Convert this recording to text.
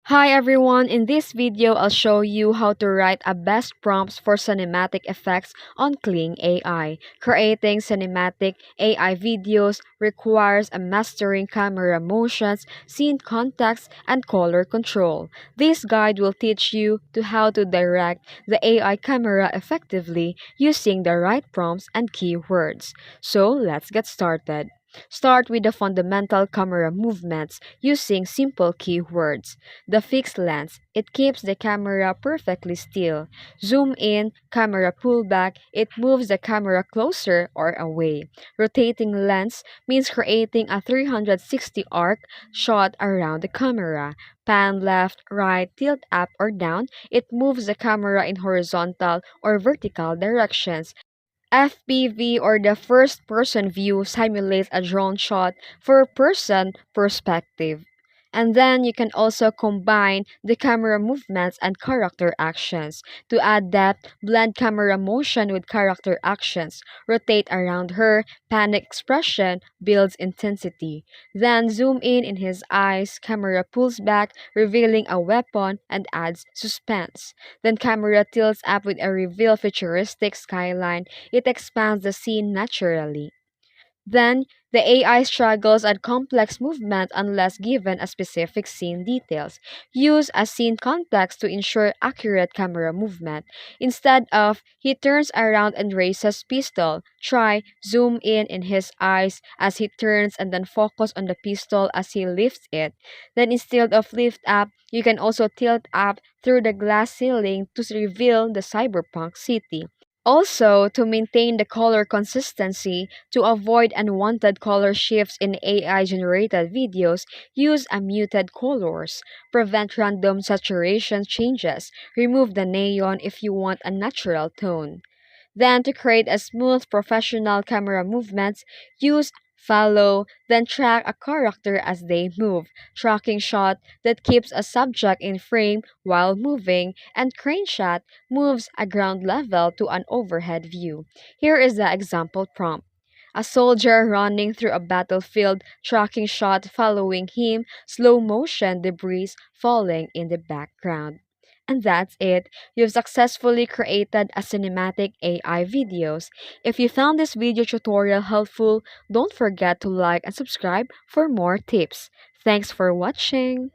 Hi everyone, in this video I'll show you how to write a best prompts for cinematic effects on KLING AI. Creating cinematic AI videos requires a mastering camera motions, scene context, and color control. This guide will teach you to how to direct the AI camera effectively using the right prompts and keywords. So let's get started. Start with the fundamental camera movements using simple keywords. The fixed lens, it keeps the camera perfectly still. Zoom in, camera pullback, it moves the camera closer or away. Rotating lens means creating a 360 arc shot around the camera. Pan left, right, tilt up or down, it moves the camera in horizontal or vertical directions. FPV or the first person view simulates a drone shot for person perspective. And then you can also combine the camera movements and character actions. To add depth, blend camera motion with character actions. Rotate around her, panic expression builds intensity. Then zoom in his eyes, camera pulls back, revealing a weapon and adds suspense. Then camera tilts up with a reveal futuristic skyline. It expands the scene naturally. Then, the AI struggles at complex movement unless given a specific scene details. Use a scene context to ensure accurate camera movement. Instead of, he turns around and raises pistol, try zoom in his eyes as he turns and then focus on the pistol as he lifts it. Then instead of lift up, you can also tilt up through the glass ceiling to reveal the cyberpunk city. Also, to maintain the color consistency, to avoid unwanted color shifts in AI-generated videos, use unmuted colors. Prevent random saturation changes. Remove the neon if you want a natural tone. Then, to create a smooth professional camera movements, use follow, then track a character as they move. Tracking shot that keeps a subject in frame while moving, and crane shot moves a ground level to an overhead view. Here is the example prompt. A soldier running through a battlefield, tracking shot following him, slow motion debris falling in the background. And that's it. You've successfully created a cinematic AI videos. If you found this video tutorial helpful, don't forget to like and subscribe for more tips. Thanks for watching.